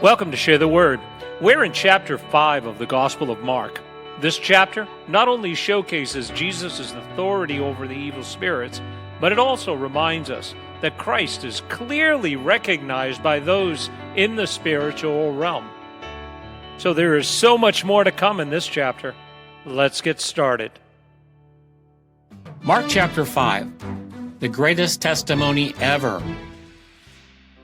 Welcome to Share the Word. We're in chapter 5 of the Gospel of Mark. This chapter not only showcases Jesus' authority over the evil spirits, but it also reminds us that Christ is clearly recognized by those in the spiritual realm. So there is so much more to come in this chapter. Let's get started. Mark chapter 5, the greatest testimony ever.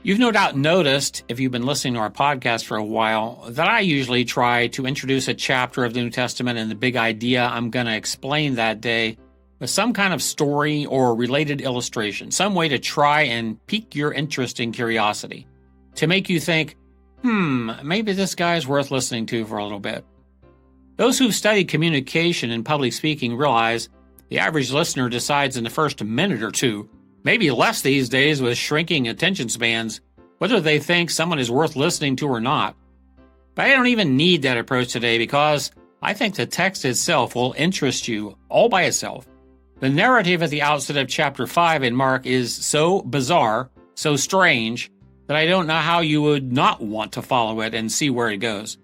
You've no doubt noticed, if you've been listening to our podcast for a while, that I usually try to introduce a chapter of the New Testament and the big idea I'm going to explain that day with some kind of story or related illustration, some way to try and pique your interest and curiosity, to make you think, maybe this guy's worth listening to for a little bit. Those who've studied communication and public speaking realize the average listener decides in the first minute or two, maybe less these days with shrinking attention spans, whether they think someone is worth listening to or not. But I don't even need that approach today because I think the text itself will interest you all by itself. The narrative at the outset of chapter 5 in Mark is so bizarre, so strange, that I don't know how you would not want to follow it and see where it goes.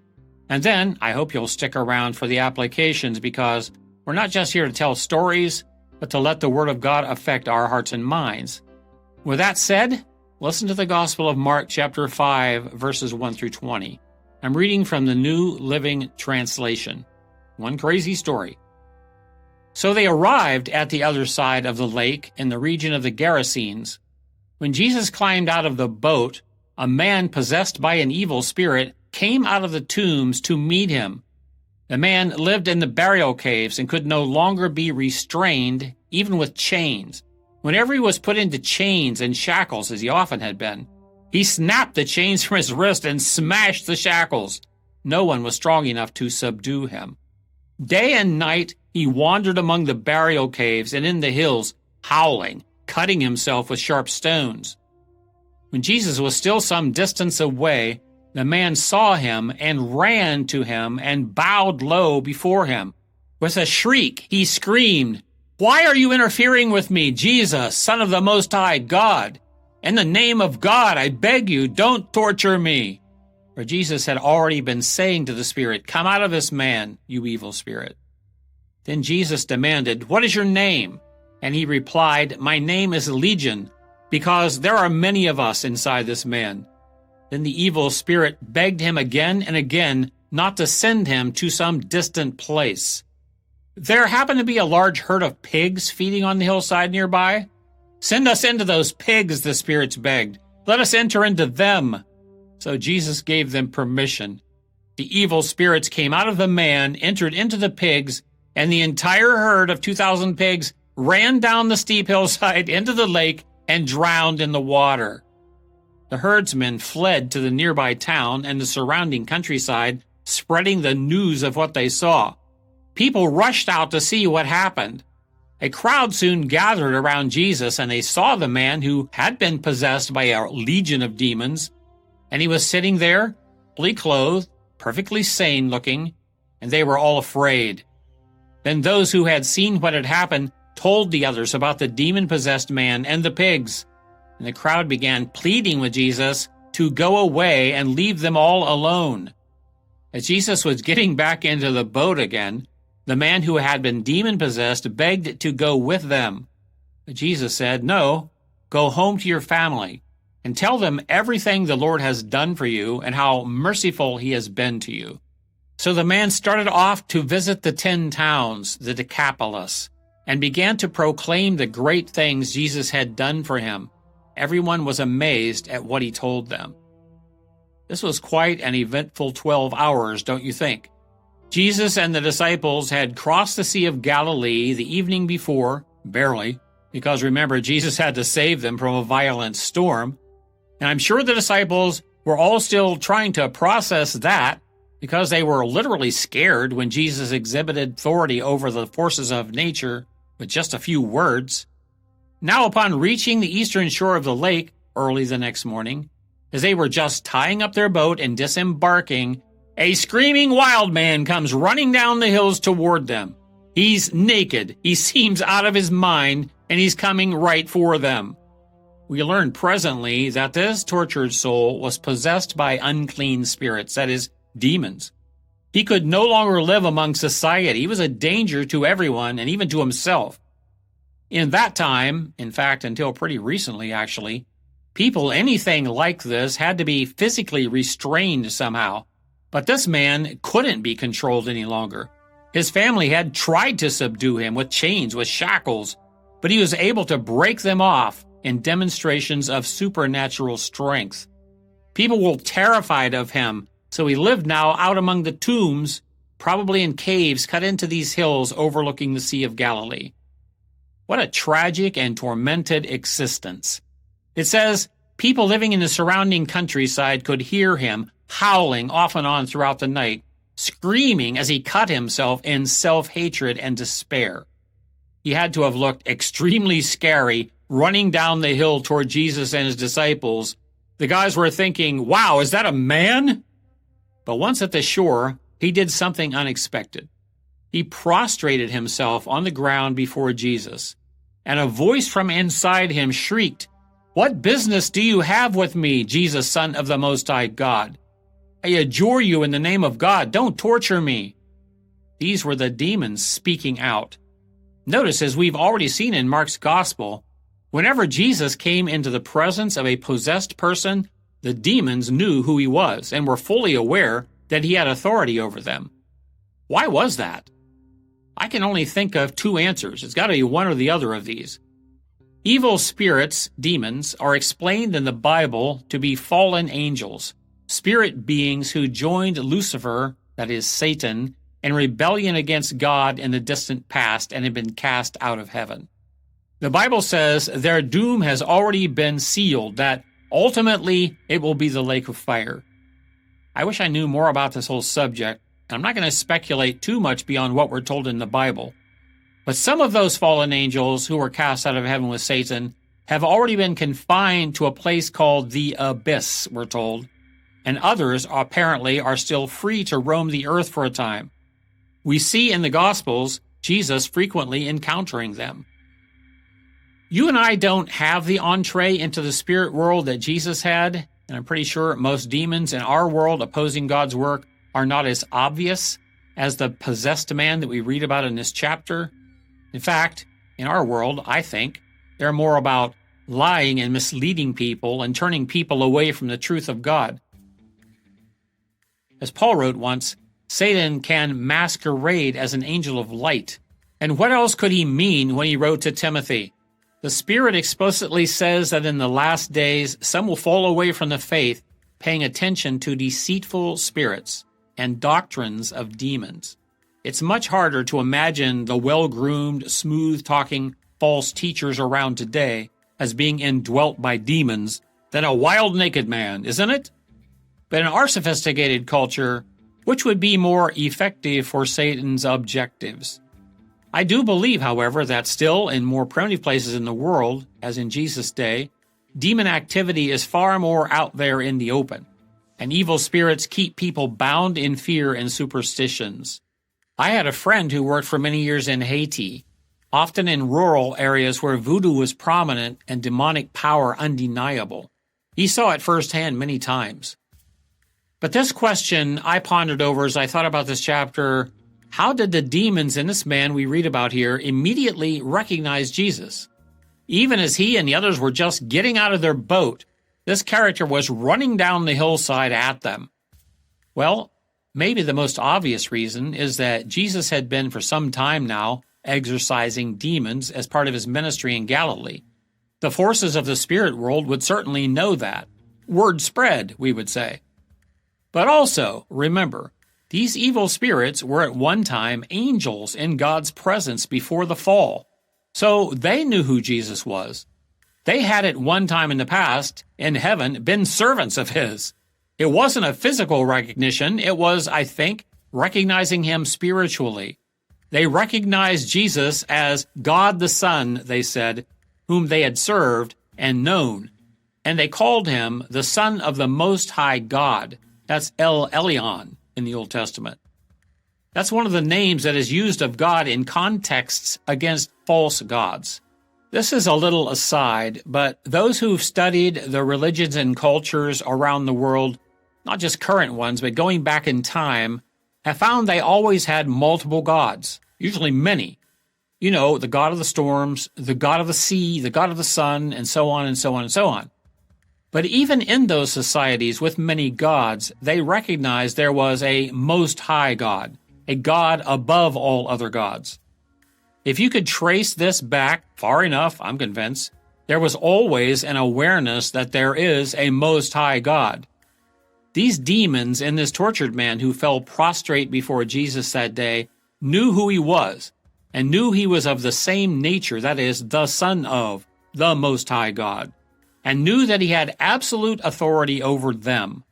And then I hope you'll stick around for the applications because we're not just here to tell stories, but to let the Word of God affect our hearts and minds. With that said, listen to the Gospel of Mark chapter 5, verses 1 through 20. I'm reading from the New Living Translation. One crazy story. So they arrived at the other side of the lake in the region of the Gerasenes. When Jesus climbed out of the boat, a man possessed by an evil spirit came out of the tombs to meet him. The man lived in the burial caves and could no longer be restrained, even with chains. Whenever he was put into chains and shackles, as he often had been, he snapped the chains from his wrist and smashed the shackles. No one was strong enough to subdue him. Day and night he wandered among the burial caves and in the hills, howling, cutting himself with sharp stones. When Jesus was still some distance away, the man saw him and ran to him and bowed low before him. With a shriek, he screamed, "Why are you interfering with me, Jesus, Son of the Most High God? In the name of God, I beg you, don't torture me." For Jesus had already been saying to the spirit, "Come out of this man, you evil spirit." Then Jesus demanded, "What is your name?" And he replied, "My name is Legion, because there are many of us inside this man." Then the evil spirit begged him again and again not to send him to some distant place. There happened to be a large herd of pigs feeding on the hillside nearby. "Send us into those pigs," the spirits begged. "Let us enter into them." So Jesus gave them permission. The evil spirits came out of the man, entered into the pigs, and the entire herd of 2,000 pigs ran down the steep hillside into the lake and drowned in the water. The herdsmen fled to the nearby town and the surrounding countryside, spreading the news of what they saw. People rushed out to see what happened. A crowd soon gathered around Jesus, and they saw the man who had been possessed by a legion of demons, and he was sitting there, fully clothed, perfectly sane-looking, and they were all afraid. Then those who had seen what had happened told the others about the demon-possessed man and the pigs. And the crowd began pleading with Jesus to go away and leave them all alone. As Jesus was getting back into the boat again, the man who had been demon-possessed begged to go with them. But Jesus said, "No, go home to your family and tell them everything the Lord has done for you and how merciful he has been to you." So the man started off to visit the 10 towns, the Decapolis, and began to proclaim the great things Jesus had done for him. Everyone was amazed at what he told them. This was quite an eventful 12 hours, don't you think? Jesus and the disciples had crossed the Sea of Galilee the evening before, barely, because remember, Jesus had to save them from a violent storm. And I'm sure the disciples were all still trying to process that because they were literally scared when Jesus exhibited authority over the forces of nature with just a few words. Now, upon reaching the eastern shore of the lake early the next morning, as they were just tying up their boat and disembarking, a screaming wild man comes running down the hills toward them. He's naked, he seems out of his mind, and he's coming right for them. We learn presently that this tortured soul was possessed by unclean spirits, that is, demons. He could no longer live among society. He was a danger to everyone and even to himself. In that time, in fact, until pretty recently actually, people anything like this had to be physically restrained somehow. But this man couldn't be controlled any longer. His family had tried to subdue him with chains, with shackles, but he was able to break them off in demonstrations of supernatural strength. People were terrified of him, so he lived now out among the tombs, probably in caves cut into these hills overlooking the Sea of Galilee. What a tragic and tormented existence. It says people living in the surrounding countryside could hear him howling off and on throughout the night, screaming as he cut himself in self-hatred and despair. He had to have looked extremely scary running down the hill toward Jesus and his disciples. The guys were thinking, wow, is that a man? But once at the shore, he did something unexpected. He prostrated himself on the ground before Jesus, and a voice from inside him shrieked, "What business do you have with me, Jesus, Son of the Most High God? I adjure you in the name of God, don't torture me." These were the demons speaking out. Notice, as we've already seen in Mark's Gospel, whenever Jesus came into the presence of a possessed person, the demons knew who he was and were fully aware that he had authority over them. Why was that? I can only think of two answers. It's got to be one or the other of these. Evil spirits, demons, are explained in the Bible to be fallen angels, spirit beings who joined Lucifer, that is Satan, in rebellion against God in the distant past and had been cast out of heaven. The Bible says their doom has already been sealed, that ultimately it will be the lake of fire. I wish I knew more about this whole subject. I'm not going to speculate too much beyond what we're told in the Bible. But some of those fallen angels who were cast out of heaven with Satan have already been confined to a place called the abyss, we're told, and others apparently are still free to roam the earth for a time. We see in the Gospels Jesus frequently encountering them. You and I don't have the entree into the spirit world that Jesus had, and I'm pretty sure most demons in our world opposing God's work are not as obvious as the possessed man that we read about in this chapter. In fact, in our world, I think, they're more about lying and misleading people and turning people away from the truth of God. As Paul wrote once, Satan can masquerade as an angel of light. And what else could he mean when he wrote to Timothy? The Spirit explicitly says that in the last days, some will fall away from the faith, paying attention to deceitful spirits and doctrines of demons. It's much harder to imagine the well-groomed, smooth-talking false teachers around today as being indwelt by demons than a wild naked man, isn't it? But in our sophisticated culture, which would be more effective for Satan's objectives? I do believe, however, that still in more primitive places in the world, as in Jesus' day, demon activity is far more out there in the open, and evil spirits keep people bound in fear and superstitions. I had a friend who worked for many years in Haiti, often in rural areas where voodoo was prominent and demonic power undeniable. He saw it firsthand many times. But this question I pondered over as I thought about this chapter: how did the demons in this man we read about here immediately recognize Jesus? Even as he and the others were just getting out of their boat, this character was running down the hillside at them. Well, maybe the most obvious reason is that Jesus had been for some time now exorcising demons as part of his ministry in Galilee. The forces of the spirit world would certainly know that. Word spread, we would say. But also, remember, these evil spirits were at one time angels in God's presence before the fall. So they knew who Jesus was. They had at one time in the past, in heaven, been servants of his. It wasn't a physical recognition. It was, I think, recognizing him spiritually. They recognized Jesus as God the Son, they said, whom they had served and known. And they called him the Son of the Most High God. That's El Elyon in the Old Testament. That's one of the names that is used of God in contexts against false gods. This is a little aside, but those who've studied the religions and cultures around the world, not just current ones, but going back in time, have found they always had multiple gods, usually many. You know, the god of the storms, the god of the sea, the god of the sun, and so on and so on and so on. But even in those societies with many gods, they recognized there was a most high God, a God above all other gods. If you could trace this back far enough, I'm convinced, there was always an awareness that there is a most high God. These demons in this tortured man who fell prostrate before Jesus that day knew who he was and knew he was of the same nature, that is, the Son of the Most High God, and knew that he had absolute authority over them.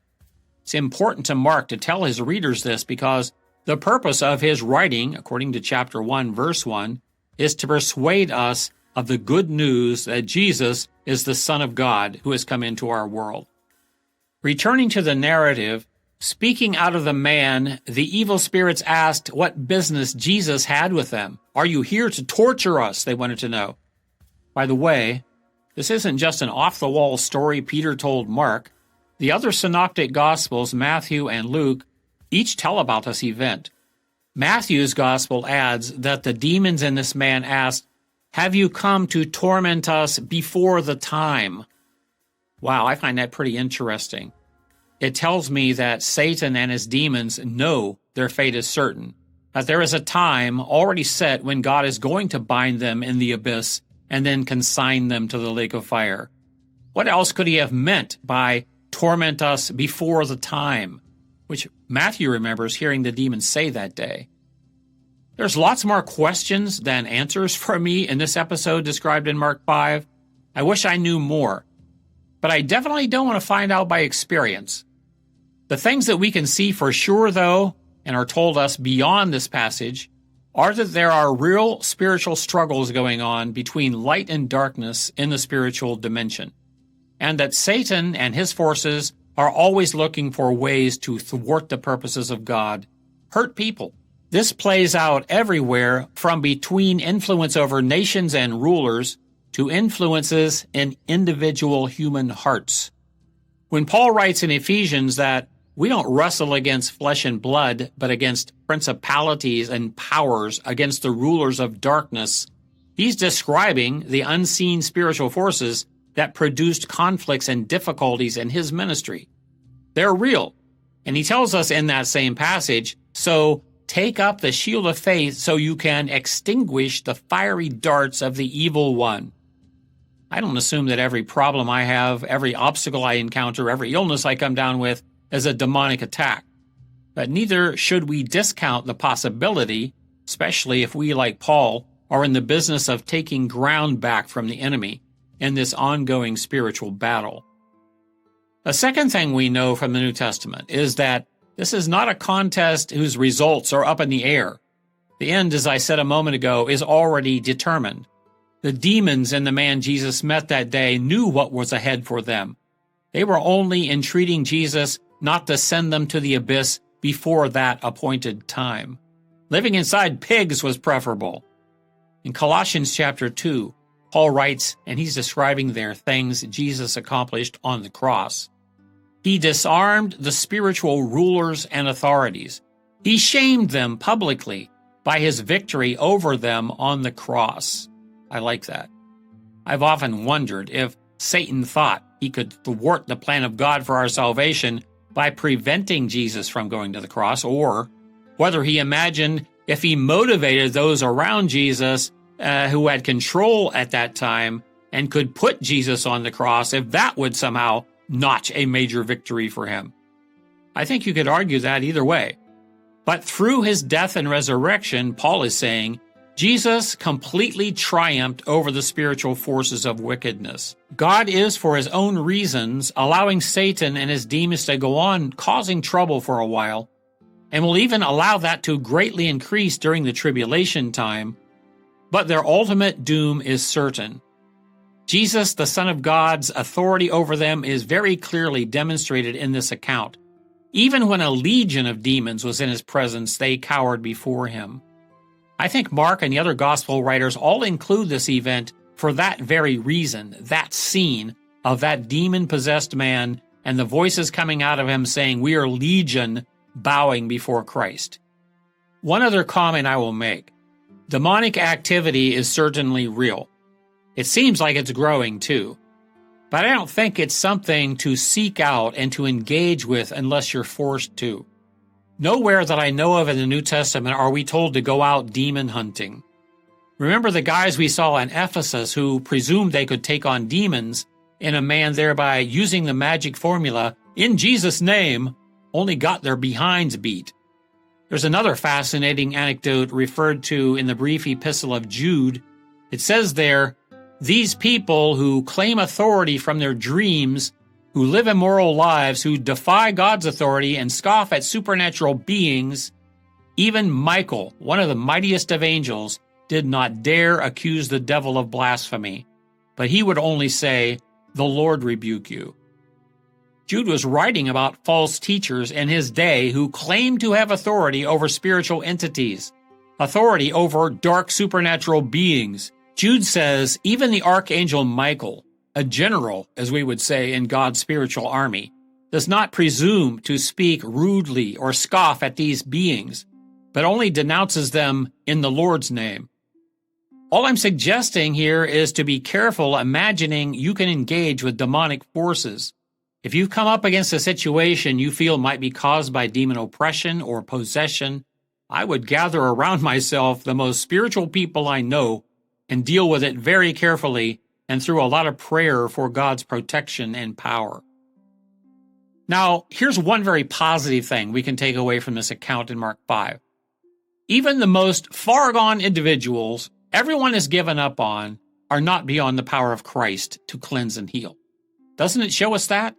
It's important to Mark to tell his readers this because the purpose of his writing, according to chapter 1, verse 1, is to persuade us of the good news that Jesus is the Son of God who has come into our world. Returning to the narrative, speaking out of the man, the evil spirits asked what business Jesus had with them. Are you here to torture us? They wanted to know. By the way, this isn't just an off-the-wall story Peter told Mark. The other synoptic Gospels, Matthew and Luke, each tell about this event. Matthew's Gospel adds that the demons in this man asked, "Have you come to torment us before the time?" Wow, I find that pretty interesting. It tells me that Satan and his demons know their fate is certain, that there is a time already set when God is going to bind them in the abyss and then consign them to the lake of fire. What else could he have meant by torment us before the time, which Matthew remembers hearing the demons say that day? There's lots more questions than answers for me in this episode described in Mark 5. I wish I knew more, but I definitely don't want to find out by experience. The things that we can see for sure, though, and are told us beyond this passage, are that there are real spiritual struggles going on between light and darkness in the spiritual dimension, and that Satan and his forces are always looking for ways to thwart the purposes of God, hurt people. This plays out everywhere, from between influence over nations and rulers to influences in individual human hearts. When Paul writes in Ephesians that we don't wrestle against flesh and blood, but against principalities and powers, against the rulers of darkness, he's describing the unseen spiritual forces that produced conflicts and difficulties in his ministry. They're real. And he tells us in that same passage, so take up the shield of faith so you can extinguish the fiery darts of the evil one. I don't assume that every problem I have, every obstacle I encounter, every illness I come down with is a demonic attack. But neither should we discount the possibility, especially if we, like Paul, are in the business of taking ground back from the enemy in this ongoing spiritual battle. A second thing we know from the New Testament is that this is not a contest whose results are up in the air. The end, as I said a moment ago, is already determined. The demons in the man Jesus met that day knew what was ahead for them. They were only entreating Jesus not to send them to the abyss before that appointed time. Living inside pigs was preferable. In Colossians chapter 2, Paul writes, and he's describing their things Jesus accomplished on the cross. He disarmed the spiritual rulers and authorities. He shamed them publicly by his victory over them on the cross. I like that. I've often wondered if Satan thought he could thwart the plan of God for our salvation by preventing Jesus from going to the cross, or whether he imagined if he motivated those around Jesus who had control at that time and could put Jesus on the cross, if that would somehow notch a major victory for him. I think you could argue that either way. But through his death and resurrection, Paul is saying, Jesus completely triumphed over the spiritual forces of wickedness. God is, for his own reasons, allowing Satan and his demons to go on causing trouble for a while, and will even allow that to greatly increase during the tribulation time, but their ultimate doom is certain. Jesus, the Son of God's authority over them is very clearly demonstrated in this account. Even when a legion of demons was in his presence, they cowered before him. I think Mark and the other gospel writers all include this event for that very reason, that scene of that demon-possessed man and the voices coming out of him saying, "We are legion," bowing before Christ. One other comment I will make. Demonic activity is certainly real. It seems like it's growing too. But I don't think it's something to seek out and to engage with unless you're forced to. Nowhere that I know of in the New Testament are we told to go out demon hunting. Remember the guys we saw in Ephesus who presumed they could take on demons in a man, thereby using the magic formula, "In Jesus' name," only got their behinds beat. There's another fascinating anecdote referred to in the brief epistle of Jude. It says there, "These people who claim authority from their dreams, who live immoral lives, who defy God's authority and scoff at supernatural beings, even Michael, one of the mightiest of angels, did not dare accuse the devil of blasphemy, but he would only say, 'The Lord rebuke you.'" Jude was writing about false teachers in his day who claimed to have authority over spiritual entities, authority over dark supernatural beings. Jude says even the archangel Michael, a general, as we would say, in God's spiritual army, does not presume to speak rudely or scoff at these beings, but only denounces them in the Lord's name. All I'm suggesting here is to be careful imagining you can engage with demonic forces. If you've come up against a situation you feel might be caused by demon oppression or possession, I would gather around myself the most spiritual people I know and deal with it very carefully and through a lot of prayer for God's protection and power. Now, here's one very positive thing we can take away from this account in Mark 5. Even the most far-gone individuals everyone has given up on are not beyond the power of Christ to cleanse and heal. Doesn't it show us that?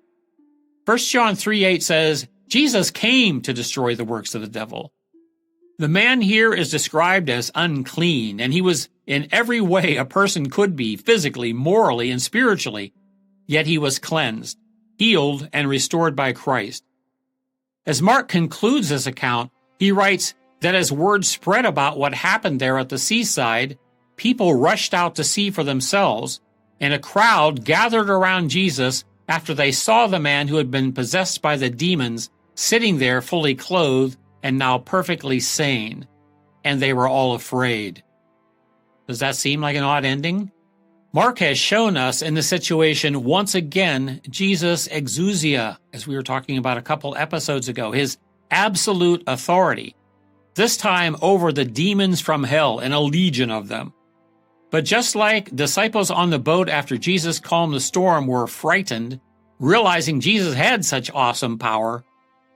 1 John 3:8 says, Jesus came to destroy the works of the devil. The man here is described as unclean, and he was in every way a person could be, physically, morally, and spiritually, yet he was cleansed, healed, and restored by Christ. As Mark concludes this account, he writes that as word spread about what happened there at the seaside, people rushed out to see for themselves, and a crowd gathered around Jesus after they saw the man who had been possessed by the demons sitting there fully clothed and now perfectly sane, and they were all afraid. Does that seem like an odd ending? Mark has shown us in the situation once again Jesus' exousia, as we were talking about a couple episodes ago, his absolute authority, this time over the demons from hell and a legion of them. But just like disciples on the boat after Jesus calmed the storm were frightened, realizing Jesus had such awesome power,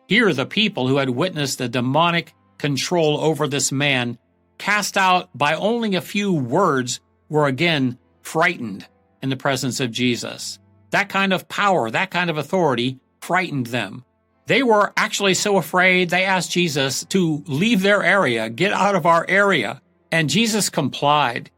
here the people who had witnessed the demonic control over this man, cast out by only a few words, were again frightened in the presence of Jesus. That kind of power, that kind of authority frightened them. They were actually so afraid they asked Jesus to leave their area, get out of our area, and Jesus complied.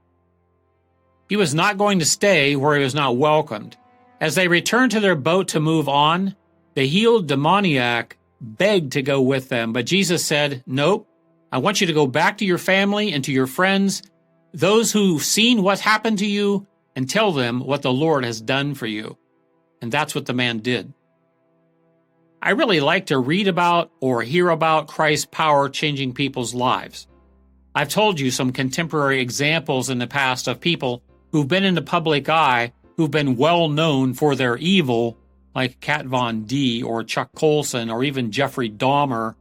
He was not going to stay where he was not welcomed. As they returned to their boat to move on, the healed demoniac begged to go with them, but Jesus said, "Nope, I want you to go back to your family and to your friends, those who've seen what happened to you, and tell them what the Lord has done for you." And that's what the man did. I really like to read about or hear about Christ's power changing people's lives. I've told you some contemporary examples in the past of people who've been in the public eye, who've been well known for their evil, like Kat Von D or Chuck Colson or even Jeffrey Dahmer,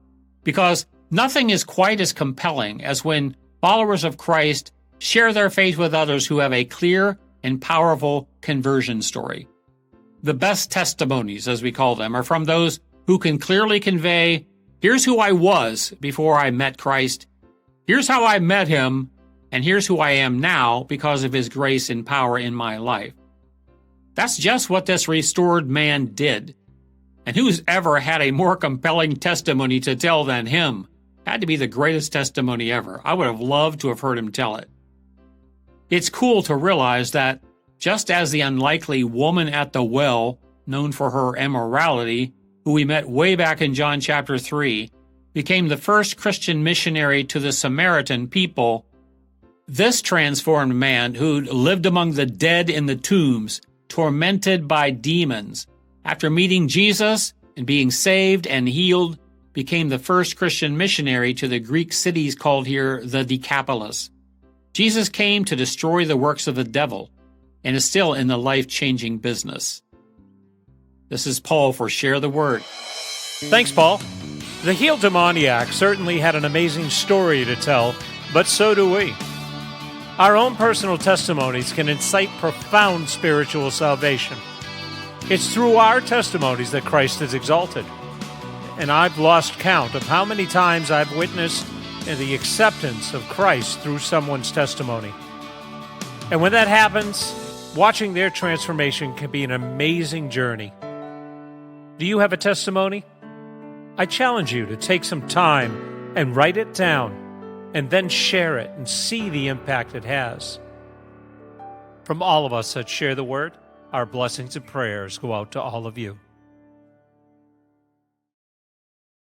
because nothing is quite as compelling as when followers of Christ share their faith with others who have a clear and powerful conversion story. The best testimonies, as we call them, are from those who can clearly convey, here's who I was before I met Christ, here's how I met him, and here's who I am now because of his grace and power in my life. That's just what this restored man did. And who's ever had a more compelling testimony to tell than him? Had to be the greatest testimony ever. I would have loved to have heard him tell it. It's cool to realize that just as the unlikely woman at the well, known for her immorality, who we met way back in John chapter 3, became the first Christian missionary to the Samaritan people, This transformed man, who lived among the dead in the tombs, tormented by demons, after meeting Jesus and being saved and healed, became the first Christian missionary to the Greek cities called here the Decapolis. Jesus came to destroy the works of the devil and is still in the life-changing business. This is Paul for Share the Word. Thanks, Paul. The healed demoniac certainly had an amazing story to tell, but so do we. Our own personal testimonies can incite profound spiritual salvation. It's through our testimonies that Christ is exalted. And I've lost count of how many times I've witnessed the acceptance of Christ through someone's testimony. And when that happens, watching their transformation can be an amazing journey. Do you have a testimony? I challenge you to take some time and write it down, and then share it and see the impact it has. From all of us that share the Word, our blessings and prayers go out to all of you.